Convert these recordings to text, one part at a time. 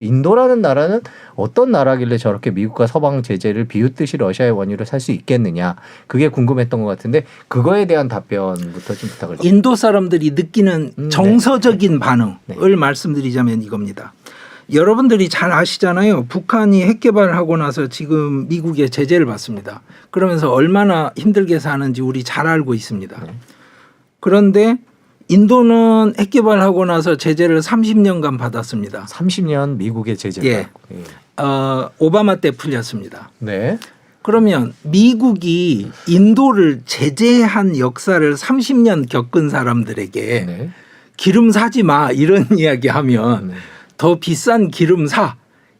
인도라는 나라는 어떤 나라길래 저렇게 미국과 서방 제재를 비웃듯이 러시아의 원유를 살 수 있겠느냐. 그게 궁금했던 것 같은데 그거에 대한 답변부터 좀 부탁을 드립니다. 인도 사람들이 느끼는 정서적인 반응을 네. 말씀드리자면 이겁니다. 여러분들이 잘 아시잖아요. 북한이 핵 개발하고 나서 지금 미국의 제재를 받습니다. 그러면서 얼마나 힘들게 사는지 우리 잘 알고 있습니다. 네. 그런데 인도는 핵 개발하고 나서 제재를 30년간 받았습니다. 30년 미국의 제재가. 예. 오바마 때 풀렸습니다. 네. 그러면 미국이 인도를 제재한 역사를 30년 겪은 사람들에게 네. 기름 사지 마 이런 이야기 하면 네. 더 비싼 기름 사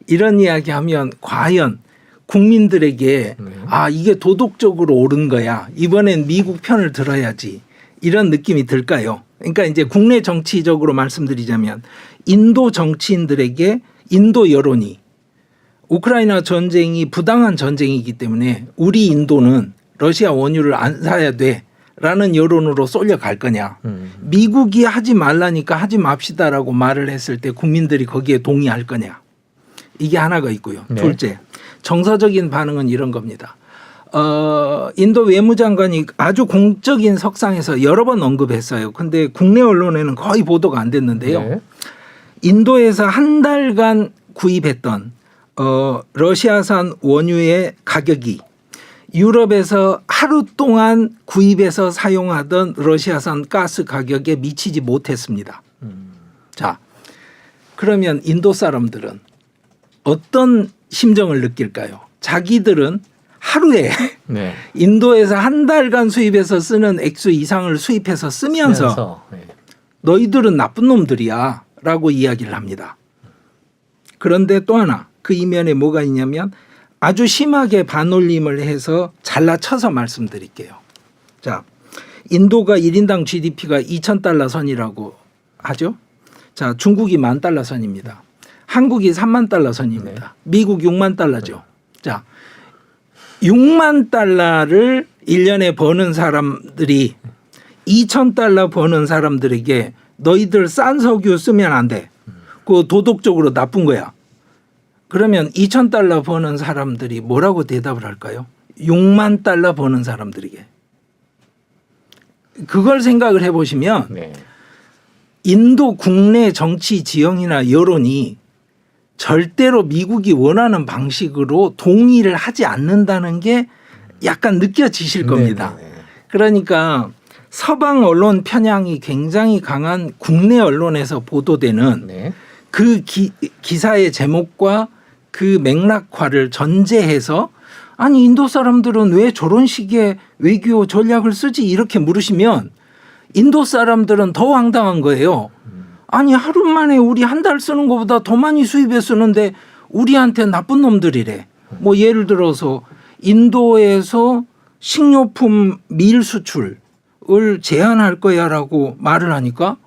이런 이야기 하면 과연 국민들에게 네. 아 이게 도덕적으로 옳은 거야 이번엔 미국 편을 들어야지 이런 느낌이 들까요? 그러니까 이제 국내 정치적으로 말씀드리자면 인도 정치인들에게 인도 여론이 우크라이나 전쟁이 부당한 전쟁이기 때문에 우리 인도는 러시아 원유를 안 사야 돼라는 여론으로 쏠려갈 거냐. 미국이 하지 말라니까 하지 맙시다라고 말을 했을 때 국민들이 거기에 동의할 거냐. 이게 하나가 있고요. 네. 둘째, 정서적인 반응은 이런 겁니다. 인도 외무장관이 아주 공적인 석상에서 여러 번 언급했어요. 근데 국내 언론에는 거의 보도가 안 됐는데요. 네. 인도에서 한 달간 구입했던 러시아산 원유의 가격이 유럽에서 하루 동안 구입해서 사용하던 러시아산 가스 가격에 미치지 못했습니다. 자, 그러면 인도 사람들은 어떤 심정을 느낄까요? 자기들은 하루에 네. 인도에서 한 달간 수입해서 쓰는 액수 이상을 수입해서 쓰면서 네. 너희들은 나쁜 놈들이야 라고 이야기를 합니다. 그런데 또 하나 그 이면에 뭐가 있냐면 아주 심하게 반올림을 해서 잘라쳐서 말씀드릴게요. 자, 인도가 1인당 GDP가 2,000달러 선이라고 하죠. 자, 중국이 10,000달러 선입니다. 한국이 30,000달러 선입니다. 미국 6만 달러죠. 자, 6만 달러를 1년에 버는 사람들이 2,000달러 버는 사람들에게 너희들 싼 석유 쓰면 안 돼. 그거 도덕적으로 나쁜 거야. 그러면 2,000달러 버는 사람들이 뭐라고 대답을 할까요? 6만 달러 버는 사람들에게. 그걸 생각을 해보시면 네. 인도 국내 정치 지형이나 여론이 절대로 미국이 원하는 방식으로 동의를 하지 않는다는 게 약간 느껴지실 겁니다. 네. 그러니까 서방 언론 편향이 굉장히 강한 국내 언론에서 보도되는 네. 그 기사의 제목과 그 맥락화를 전제해서 아니 인도 사람들은 왜 저런 식의 외교 전략을 쓰지 이렇게 물으시면 인도 사람들은 더 황당한 거예요. 아니 하루 만에 우리 한 달 쓰는 것보다 더 많이 수입해 쓰는데 우리한테 나쁜 놈들이래. 뭐 예를 들어서 인도에서 식료품 밀 수출을 제한할 거야라고 말을 하니까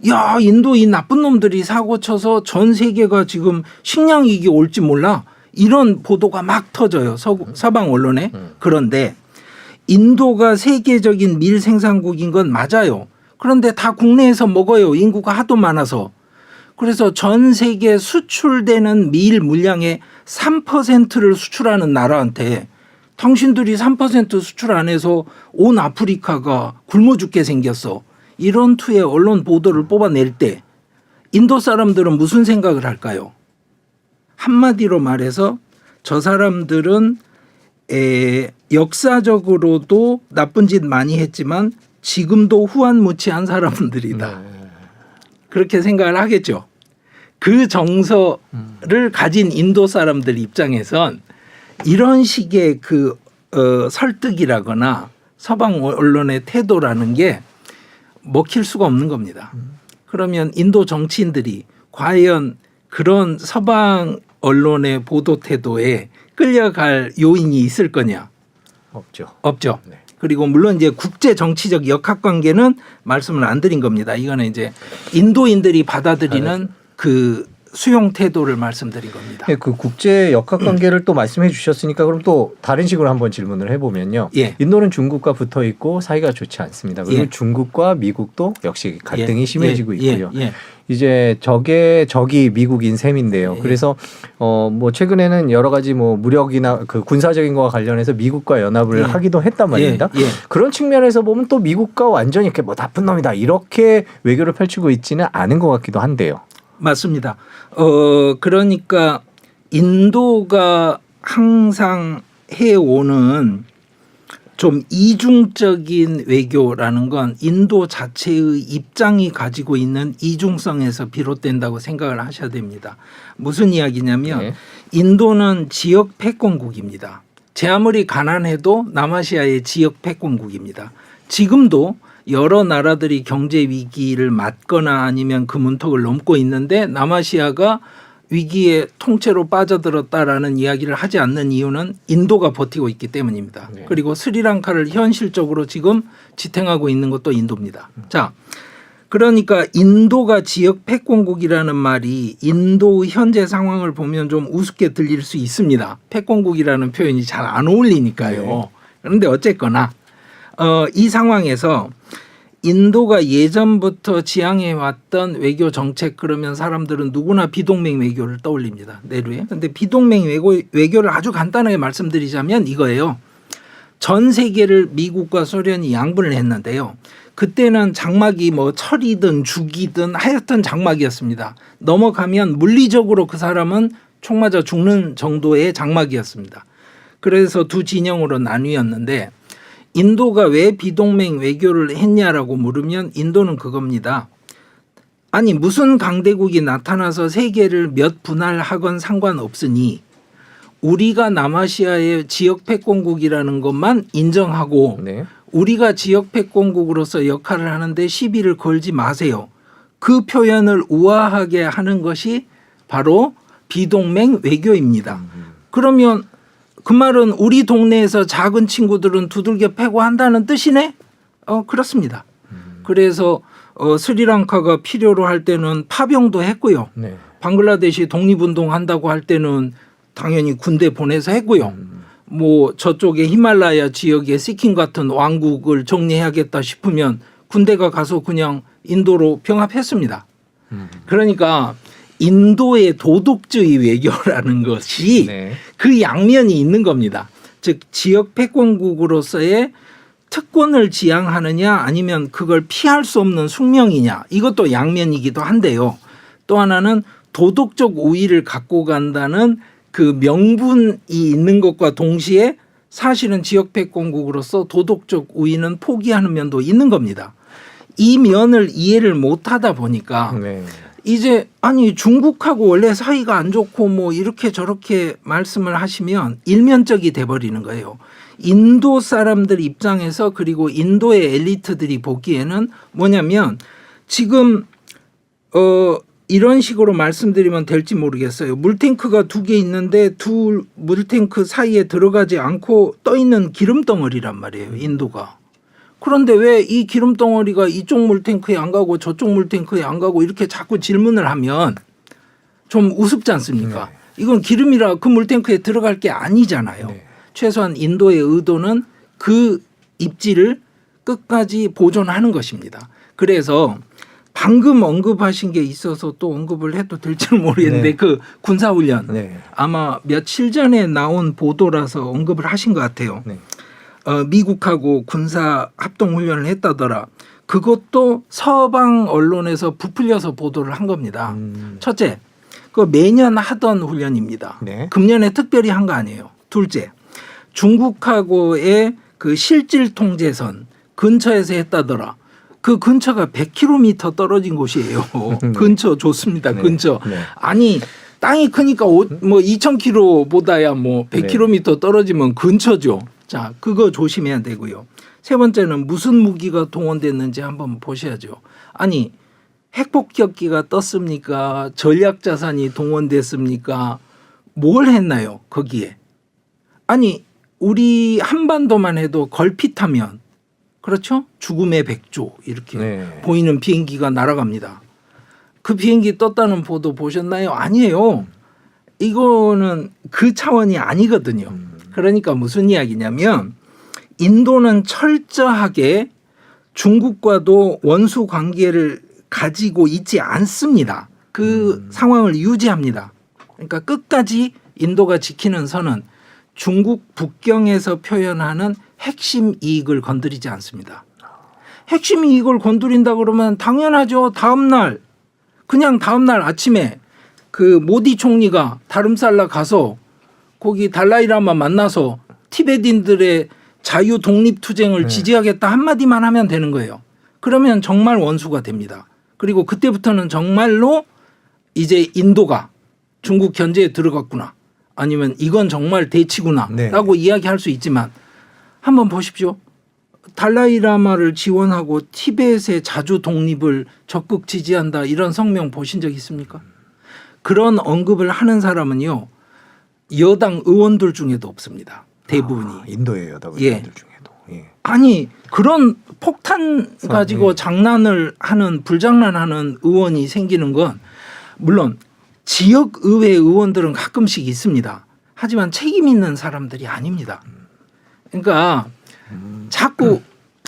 야 인도 이 나쁜 놈들이 사고 쳐서 전 세계가 지금 식량 위기 올지 몰라 이런 보도가 막 터져요. 서방 언론에. 그런데 인도가 세계적인 밀 생산국인 건 맞아요. 그런데 다 국내에서 먹어요. 인구가 하도 많아서. 그래서 전 세계 수출되는 밀 물량의 3%를 수출하는 나라한테 당신들이 3% 수출 안 해서 온 아프리카가 굶어 죽게 생겼어. 이런 투의 언론 보도를 뽑아낼 때 인도 사람들은 무슨 생각을 할까요? 한마디로 말해서 저 사람들은 역사적으로도 나쁜 짓 많이 했지만 지금도 후한무치한 사람들이다. 그렇게 생각을 하겠죠. 그 정서를 가진 인도 사람들 입장에선 이런 식의 그 설득이라거나 서방 언론의 태도라는 게 먹힐 수가 없는 겁니다. 그러면 인도 정치인들이 과연 그런 서방 언론의 보도 태도에 끌려갈 요인이 있을 거냐? 없죠. 없죠. 네. 그리고 물론 이제 국제 정치적 역학관계는 말씀을 안 드린 겁니다. 이거는 이제 인도인들이 받아들이는 그 수용 태도를 말씀드린 겁니다. 네, 그 국제 역학 관계를 또 말씀해 주셨으니까 그럼 또 다른 식으로 한번 질문을 해보면요. 예. 인도는 중국과 붙어 있고 사이가 좋지 않습니다. 그리고 예. 중국과 미국도 역시 갈등이 예. 심해지고 예. 있고요. 예. 이제 적이 미국인 셈인데요. 예. 그래서 뭐 최근에는 여러 가지 뭐 무력이나 그 군사적인 거와 관련해서 미국과 연합을 예. 하기도 했단 말입니다. 예. 예. 그런 측면에서 보면 또 미국과 완전히 이렇게 뭐 나쁜 놈이다 이렇게 외교를 펼치고 있지는 않은 것 같기도 한데요. 맞습니다. 그러니까 인도가 항상 해오는 좀 이중적인 외교라는 건 인도 자체의 입장이 가지고 있는 이중성에서 비롯된다고 생각을 하셔야 됩니다. 무슨 이야기냐면 네. 인도는 지역 패권국입니다. 제 아무리 가난해도 남아시아의 지역 패권국입니다. 지금도 여러 나라들이 경제 위기를 맞거나 아니면 그 문턱을 넘고 있는데 남아시아가 위기에 통째로 빠져들었다라는 이야기를 하지 않는 이유는 인도가 버티고 있기 때문입니다. 네. 그리고 스리랑카를 현실적으로 지금 지탱하고 있는 것도 인도입니다. 자, 그러니까 인도가 지역 패권국이라는 말이 인도의 현재 상황을 보면 좀 우습게 들릴 수 있습니다. 패권국이라는 표현이 잘 안 어울리니까요. 네. 그런데 어쨌거나 이 상황에서 인도가 예전부터 지향해 왔던 외교 정책 그러면 사람들은 누구나 비동맹 외교를 떠올립니다. 내루에. 그런데 비동맹 외교를 아주 간단하게 말씀드리자면 이거예요. 전 세계를 미국과 소련이 양분을 했는데요. 그때는 장막이 뭐 철이든 죽이든 하였던 장막이었습니다. 넘어가면 물리적으로 그 사람은 총 맞아 죽는 정도의 장막이었습니다. 그래서 두 진영으로 나뉘었는데 인도가 왜 비동맹 외교를 했냐라고 물으면 인도는 그겁니다. 아니 무슨 강대국이 나타나서 세계를 몇 분할하건 상관없으니 우리가 남아시아의 지역 패권국이라는 것만 인정하고 네. 우리가 지역 패권국으로서 역할을 하는데 시비를 걸지 마세요. 그 표현을 우아하게 하는 것이 바로 비동맹 외교입니다. 그러면 그 말은 우리 동네에서 작은 친구들은 두들겨 패고 한다는 뜻이네? 그렇습니다. 그래서 스리랑카가 필요로 할 때는 파병도 했고요. 네. 방글라데시 독립운동 한다고 할 때는 당연히 군대 보내서 했고요. 뭐 저쪽에 히말라야 지역에 시킴 같은 왕국을 정리해야겠다 싶으면 군대가 가서 그냥 인도로 병합했습니다. 그러니까 인도의 도덕주의 외교라는 것이 네. 그 양면이 있는 겁니다. 즉 지역 패권국으로서의 특권을 지향하느냐 아니면 그걸 피할 수 없는 숙명이냐 이것도 양면이기도 한데요. 또 하나는 도덕적 우위를 갖고 간다는 그 명분이 있는 것과 동시에 사실은 지역 패권국으로서 도덕적 우위는 포기하는 면도 있는 겁니다. 이 면을 이해를 못하다 보니까 네. 이제 아니 중국하고 원래 사이가 안 좋고 뭐 이렇게 저렇게 말씀을 하시면 일면적이 돼버리는 거예요. 인도 사람들 입장에서 그리고 인도의 엘리트들이 보기에는 뭐냐면 지금 이런 식으로 말씀드리면 될지 모르겠어요. 물탱크가 두 개 있는데 두 물탱크 사이에 들어가지 않고 떠 있는 기름 덩어리란 말이에요. 인도가. 그런데 왜 이 기름 덩어리가 이쪽 물탱크에 안 가고 저쪽 물탱크에 안 가고 이렇게 자꾸 질문을 하면 좀 우습지 않습니까? 네. 이건 기름이라 그 물탱크에 들어갈 게 아니잖아요. 네. 최소한 인도의 의도는 그 입지를 끝까지 보존하는 것입니다. 그래서 방금 언급하신 게 있어서 또 언급을 해도 될지는 모르겠는데 네. 그 군사훈련 네. 아마 며칠 전에 나온 보도라서 언급을 하신 것 같아요. 네. 미국하고 군사 합동훈련을 했다더라. 그것도 서방 언론에서 부풀려서 보도를 한 겁니다. 첫째, 그 매년 하던 훈련입니다. 네. 금년에 특별히 한 거 아니에요. 둘째, 중국하고의 그 실질 통제선 근처에서 했다더라. 그 근처가 100km 떨어진 곳이에요. 네. 근처 좋습니다. 네. 근처. 네. 아니 땅이 크니까 뭐 2,000km보다야 뭐 100km 떨어지면 근처죠. 자, 그거 조심해야 되고요. 세 번째는 무슨 무기가 동원됐는지 한번 보셔야죠. 아니 핵폭격기가 떴습니까? 전략자산이 동원됐습니까? 뭘 했나요? 거기에. 아니 우리 한반도만 해도 걸핏하면 그렇죠? 죽음의 백조 이렇게 네. 보이는 비행기가 날아갑니다. 그 비행기 떴다는 보도 보셨나요? 아니에요. 이거는 그 차원이 아니거든요. 그러니까 무슨 이야기냐면 인도는 철저하게 중국과도 원수 관계를 가지고 있지 않습니다. 그 상황을 유지합니다. 그러니까 끝까지 인도가 지키는 선은 중국 북경에서 표현하는 핵심 이익을 건드리지 않습니다. 핵심 이익을 건드린다 그러면 당연하죠. 다음날 아침에 그 모디 총리가 다름살라 가서 거기 달라이라마 만나서 티베트인들의 자유 독립 투쟁을 지지하겠다 한마디만 하면 되는 거예요. 그러면 정말 원수가 됩니다. 그리고 그때부터는 정말로 이제 인도가 중국 견제에 들어갔구나 아니면 이건 정말 대치구나 네. 라고 이야기할 수 있지만 한번 보십시오. 달라이라마를 지원하고 티베트의 자주 독립을 적극 지지한다 이런 성명 보신 적 있습니까? 그런 언급을 하는 사람은요. 여당 의원들 중에도 없습니다. 대부분이. 인도의 여당 예. 의원들 중에도. 예. 아니 그런 폭탄 가지고 장난을 하는 불장난하는 의원이 생기는 건 물론 지역의회 의원들은 가끔씩 있습니다. 하지만 책임 있는 사람들이 아닙니다. 그러니까 자꾸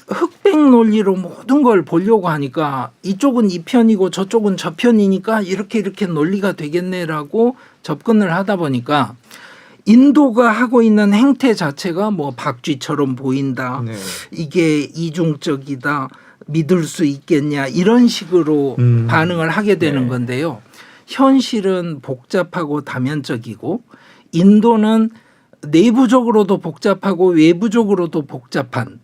흑백 논리로 모든 걸 보려고 하니까 이쪽은 이 편이고 저쪽은 저 편이니까 이렇게 논리가 되겠네라고 접근을 하다 보니까 인도가 하고 있는 행태 자체가 뭐 박쥐처럼 보인다. 네. 이게 이중적이다. 믿을 수 있겠냐 이런 식으로 반응을 하게 되는 네. 건데요. 현실은 복잡하고 다면적이고 인도는 내부적으로도 복잡하고 외부적으로도 복잡한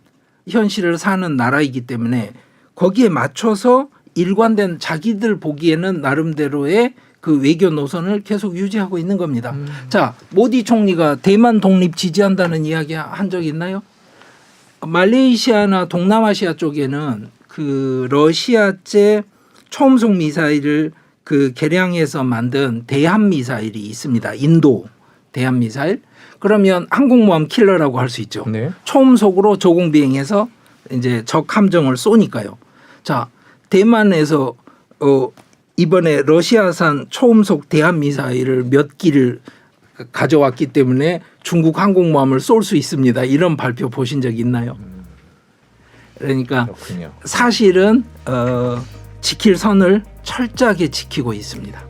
현실을 사는 나라이기 때문에 거기에 맞춰서 일관된 자기들 보기에는 나름대로의 그 외교 노선을 계속 유지하고 있는 겁니다. 자, 모디 총리가 대만 독립 지지한다는 이야기 한 적 있나요? 말레이시아나 동남아시아 쪽에는 그 러시아제 초음속 미사일을 그 개량해서 만든 대함 미사일이 있습니다. 인도 대함 미사일. 그러면 항공모함 킬러라고 할 수 있죠. 네. 초음속으로 조공 비행해서 이제 적 함정을 쏘니까요. 자, 대만에서 이번에 러시아산 초음속 대함 미사일을 몇 기를 가져왔기 때문에 중국 항공모함을 쏠 수 있습니다. 이런 발표 보신 적 있나요? 그러니까 그렇군요. 사실은 지킬 선을 철저하게 지키고 있습니다.